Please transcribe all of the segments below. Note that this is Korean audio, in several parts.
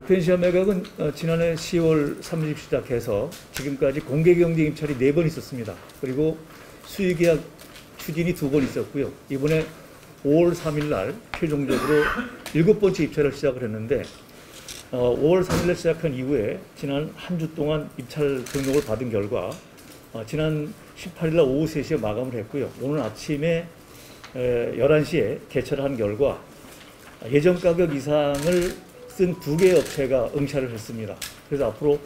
알펜시아 매각은 지난해 10월 30일 시작해서 지금까지 공개경쟁 입찰이 4번 있었습니다. 그리고 수의계약 추진이 2번 있었고요. 이번에 5월 3일 날 최종적으로 7번째 입찰을 시작을 했는데 5월 3일 날 시작한 이후에 지난 한 주 동안 입찰 등록을 받은 결과 지난 18일 날 오후 3시에 마감을 했고요. 오늘 아침에 11시에 개최를 한 결과 예정 가격 이상을 쓴 2개의 업체가 응찰을 했습니다. 그래서 앞으로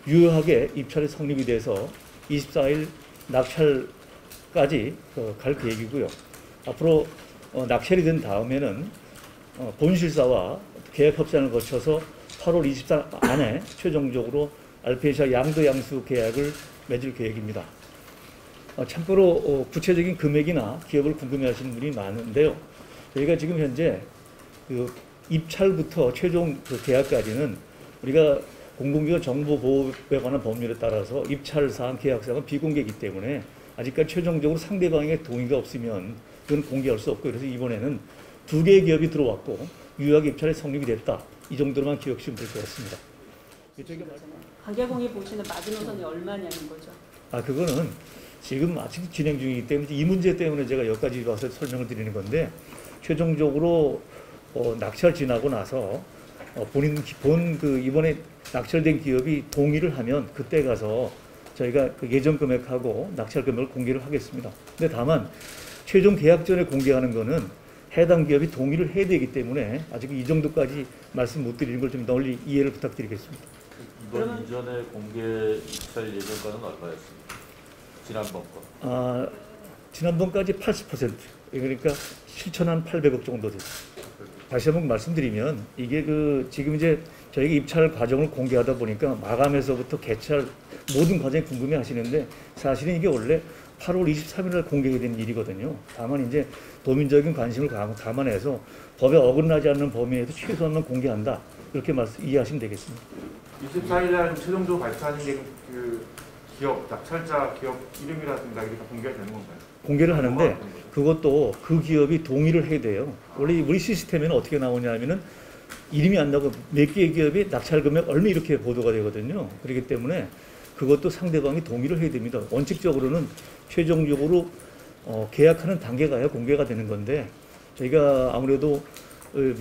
유효하게 입찰이 성립이 돼서 24일 낙찰까지 갈 계획이고요. 앞으로 낙찰이 된 다음에는 본실사와 계약 협상을 거쳐서 8월 24일 안에 최종적으로 알펜시아 양도 양수 계약을 맺을 계획입니다. 참고로 구체적인 금액이나 기업을 궁금해하시는 분이 많은데요. 저희가 지금 현재 입찰부터 최종 계약까지는 우리가 공공기관 정보보호에 관한 법률에 따라서 입찰사항, 계약사항은 비공개이기 때문에 아직까지 최종적으로 상대방의 동의가 없으면 그건 공개할 수 없고, 그래서 이번에는 2개의 기업이 들어왔고 유효하게 입찰이 성립이 됐다. 이 정도로만 기억하시면 될 것 같습니다. 관계공이 보시는 마지노선이 얼마냐는 거죠? 그거는 지금 아직 진행 중이기 때문에 이 문제 때문에 제가 여기까지 와서 설명을 드리는 건데, 최종적으로 낙찰 지나고 나서 이번에 낙찰된 기업이 동의를 하면 그때 가서 저희가 그 예정 금액하고 낙찰 금액을 공개를 하겠습니다. 근데 다만 최종 계약 전에 공개하는 거는 해당 기업이 동의를 해야 되기 때문에 아직 이 정도까지 말씀 못 드리는 걸 좀 널리 이해를 부탁드리겠습니다. 이번 이전에 공개 입찰 예정가는 얼마였습니까? 지난번 거. 지난번까지 80%, 그러니까 7,800억 정도 됐습니다. 다시 한번 말씀드리면 이게 지금 이제 저희가 입찰 과정을 공개하다 보니까 마감에서부터 개찰 모든 과정이 궁금해 하시는데, 사실은 이게 원래 8월 23일 날 공개가 된 일이거든요. 다만 이제 도민적인 관심을 감안해서 법에 어긋나지 않는 범위에서 최소한만 공개한다. 이렇게 이해하시면 되겠습니다. 24일 날 최종적으로 발표하는 게 그 기업, 낙찰자 기업 이름이라든가 이렇게 공개가 되는 건가요? 공개를 하는데 그것도 그 기업이 동의를 해야 돼요. 원래 우리 시스템에는 어떻게 나오냐면은 이름이 안 나오고 몇 개의 기업이 낙찰 금액 얼마 이렇게 보도가 되거든요. 그렇기 때문에 그것도 상대방이 동의를 해야 됩니다. 원칙적으로는 최종적으로 계약하는 단계가야 공개가 되는 건데, 저희가 아무래도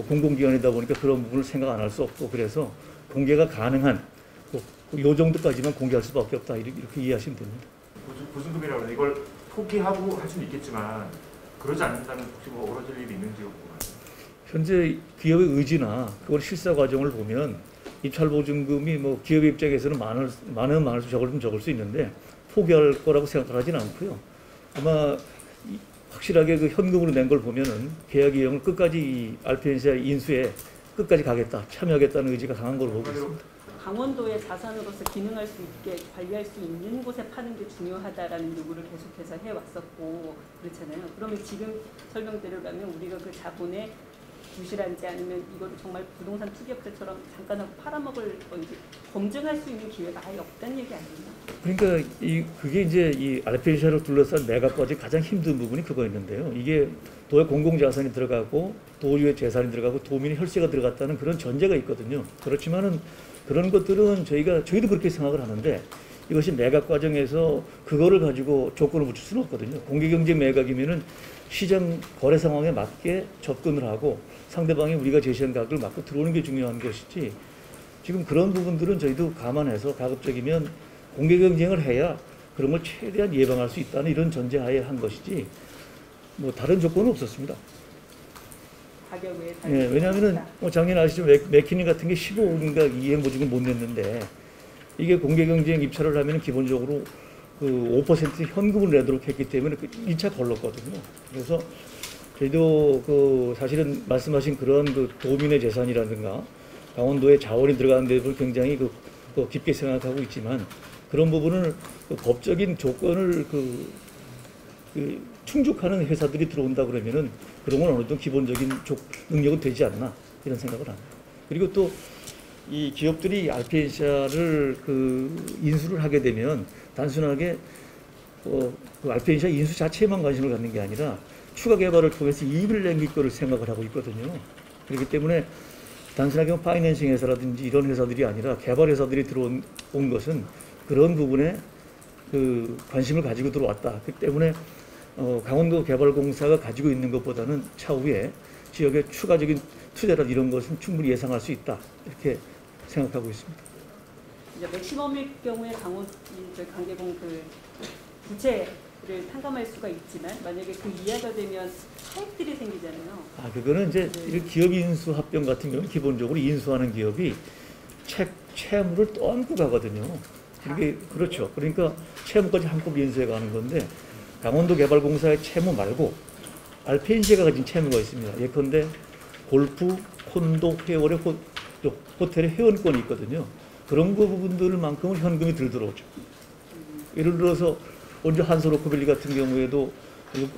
공공기관이다 보니까 그런 부분을 생각 안 할 수 없고, 그래서 공개가 가능한 요 정도까지만 공개할 수밖에 없다. 이렇게 이해하시면 됩니다. 보증금이라고 하는 이걸 포기하고 할 수는 있겠지만 그러지 않는다면 혹시 어려질 일이 있는지 궁금합니다. 현재 기업의 의지나 그걸 실사 과정을 보면 입찰 보증금이 기업의 입장에서는 많을 수 적을 수 있는데 포기할 거라고 생각하진 않고요. 아마 확실하게 그 현금으로 낸 걸 보면은 계약 이행을 끝까지 알펜시아 인수에 끝까지 가겠다, 참여하겠다는 의지가 강한 걸로 보고 있습니다. 강원도의 자산으로서 기능할 수 있게 관리할 수 있는 곳에 파는 게 중요하다라는 요구를 계속해서 해왔었고 그렇잖아요. 그러면 지금 설명대로라면 우리가 그 자본에 부실한지 아니면 이거를 정말 부동산 투기업체처럼 잠깐 하고 팔아먹을 건지 검증할 수 있는 기회가 아예 없다는 얘기 아니에요? 그러니까 그게 이제 이 알펜시아를 둘러싼 매각까지 가장 힘든 부분이 그거였는데요. 이게 도의 공공자산이 들어가고 도주의 재산이 들어가고 도민의 혈세가 들어갔다는 그런 전제가 있거든요. 그렇지만은 그런 것들은 저희도 그렇게 생각을 하는데, 이것이 매각 과정에서 그거를 가지고 조건을 붙일 수는 없거든요. 공개경쟁 매각이면은 시장 거래 상황에 맞게 접근을 하고 상대방이 우리가 제시한 가격을 맞고 들어오는 게 중요한 것이지, 지금 그런 부분들은 저희도 감안해서 가급적이면 공개경쟁을 해야 그런 걸 최대한 예방할 수 있다는 이런 전제하에 한 것이지 다른 조건은 없었습니다. 가격 외에 왜냐하면은 작년 아시죠? 맥키니 같은 게 15억인가 이행 보증을 못 냈는데, 이게 공개경쟁 입찰을 하면 기본적으로 그 5% 현금을 내도록 했기 때문에 1차 걸렀거든요. 그래서 저희도 사실은 말씀하신 그런 도민의 재산이라든가 강원도의 자원이 들어가는 데를 굉장히 깊게 생각하고 있지만, 그런 부분을 법적인 조건을 충족하는 회사들이 들어온다 그러면은 그런 건 어느 정도 기본적인 능력은 되지 않나 이런 생각을 합니다. 그리고 또 이 기업들이 알펜시아를 인수를 하게 되면 단순하게 알펜시아 인수 자체에만 관심을 갖는 게 아니라 추가 개발을 통해서 이익을 남길 거를 생각을 하고 있거든요. 그렇기 때문에 단순하게 파이낸싱 회사라든지 이런 회사들이 아니라 개발 회사들이 들어온 것은 그런 부분에 그 관심을 가지고 들어왔다. 그렇기 때문에 강원도 개발공사가 가지고 있는 것보다는 차후에 지역의 추가적인 투자라 이런 것은 충분히 예상할 수 있다. 이렇게 생각하고 있습니다. 이제 맥시멈일 경우에 강계공 그 부채를 탕감할 수가 있지만 만약에 그 이하가 되면 차익들이 생기잖아요. 그거는 이제 이 기업 인수 합병 같은 경우는 기본적으로 인수하는 기업이 채무를 떠안고 가거든요. 이게 그렇죠. 그러니까 채무까지 한꺼번에 인수해 가는 건데 강원도 개발공사의 채무 말고 알펜시아가 가진 채무가 있습니다. 예컨대 골프, 콘도, 회원의 호텔의 회원권이 있거든요. 그런 거 부분들만큼은 현금이 들 들어오죠. 예를 들어서 언제 한솔 로크밸리 같은 경우에도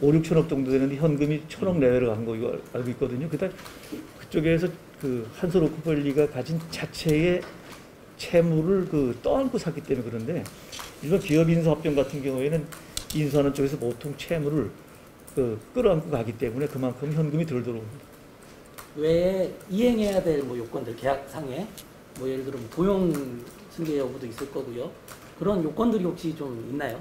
5, 6천억 정도 되는데 현금이 1,000억 내외로 간 거 이거 알고 있거든요. 그다음 그쪽에서 그 한솔 로크밸리가 가진 자체의 채무를 그 떠안고 샀기 때문에 그런데 일반 기업 인수 합병 같은 경우에는 인수하는 쪽에서 보통 채무를 끌어안고 가기 때문에 그만큼 현금이 덜 들어옵니다. 외에 이행해야 될 뭐 요건들 계약상에 뭐 예를 들어 도용 승계 여부도 있을 거고요. 그런 요건들이 혹시 좀 있나요?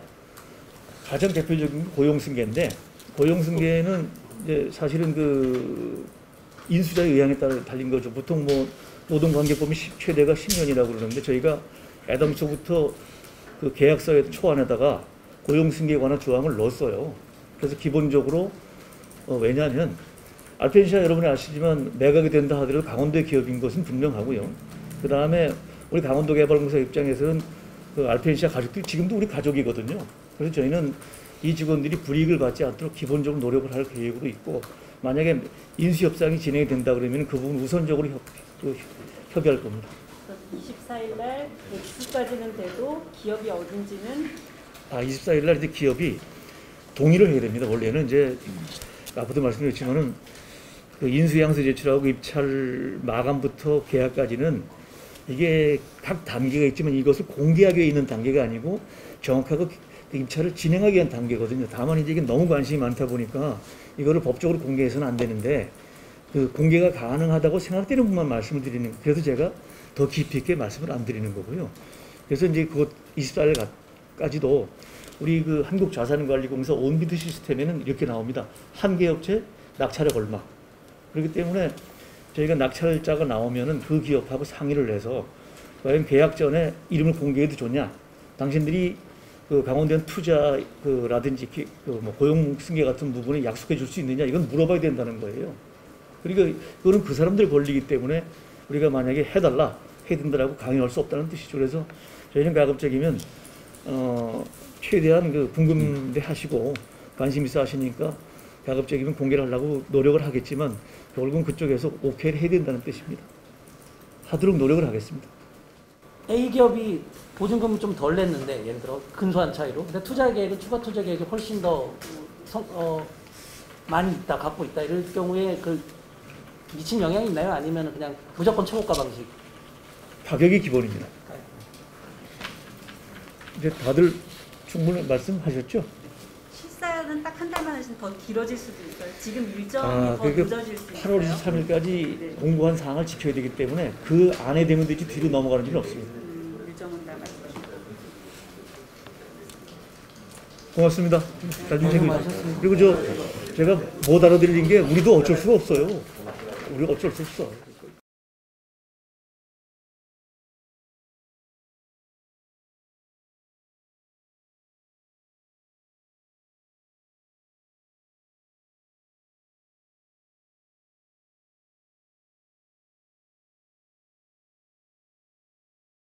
가장 대표적인 게 고용승계인데 고용승계는 이제 사실은 그 인수자의 의향에 따라 달린 거죠. 보통 뭐 노동관계법이 최대가 10년이라고 그러는데 저희가 애당초부터 그 계약서의 초안에다가 고용승계에 관한 조항을 넣었어요. 그래서 기본적으로 왜냐하면 알펜시아 여러분이 아시지만 매각이 된다 하더라도 강원도의 기업인 것은 분명하고요. 그 다음에 우리 강원도 개발공사 입장에서는 그 알펜시아 가족들이 지금도 우리 가족이거든요. 그래서 저희는 이 직원들이 불이익을 받지 않도록 기본적으로 노력을 할 계획으로 있고 만약에 인수협상이 진행이 된다 그러면 그 부분 우선적으로 협의할 겁니다. 24일 날 X까지는 돼도 기업이 어딘지는 24일 날 이제 기업이 동의를 해야 됩니다. 원래는 이제 앞서도 말씀드렸지만은 그 인수양수 제출하고 입찰 마감부터 계약까지는 이게 각 단계가 있지만 이것을 공개하기 위해 있는 단계가 아니고 정확하게 입찰을 진행하기 위한 단계거든요. 다만 이제 이게 너무 관심이 많다 보니까 이거를 법적으로 공개해서는 안 되는데 그 공개가 가능하다고 생각되는 부분만 말씀을 드리는 그래서 제가 더 깊이 있게 말씀을 안 드리는 거고요. 그래서 이제 그것 24일까지도 우리 그 한국자산관리공사 온비드 시스템에는 이렇게 나옵니다. 한 개 업체 낙찰액 얼마. 그렇기 때문에 저희가 낙찰자가 나오면은 그 기업하고 상의를 해서 과연 계약 전에 이름을 공개해도 좋냐. 당신들이 그 강원도에 투자 라든지 뭐 고용 승계 같은 부분에 약속해 줄 수 있느냐 이건 물어봐야 된다는 거예요. 그러니까 그거는 그 사람들 권리이기 때문에 우리가 만약에 해달라 해든다라고 강요할 수 없다는 뜻이죠. 그래서 저희는 가급적이면 최대한 그 궁금해 하시고 관심 있어 하시니까 가급적이면 공개를 하려고 노력을 하겠지만 결국은 그쪽에서 오케이를 해야 된다는 뜻입니다. 하도록 노력을 하겠습니다. A기업이 보증금을 좀 덜 냈는데 예를 들어 근소한 차이로 근데 투자 계획은 추가 투자 계획이 훨씬 더 많이 있다 갖고 있다 이럴 경우에 그 미친 영향이 있나요? 아니면 그냥 무조건 초고가 방식? 가격이 기본입니다. 이제 다들 충분히 말씀하셨죠? 실사는 딱 한 달만 하시면 더 길어질 수도 있어요. 지금 일정이 더 그러니까 늦어질 수 있어요. 8월 23일까지 네. 공고한 사항을 지켜야 되기 때문에 그 안에 되면 되지 뒤로 넘어가는 일은 없습니다. 일정은 남았어요. 고맙습니다. 그리고 제가 못 알아들린 게 우리도 어쩔 수가 없어요. 우리가 어쩔 수 없어.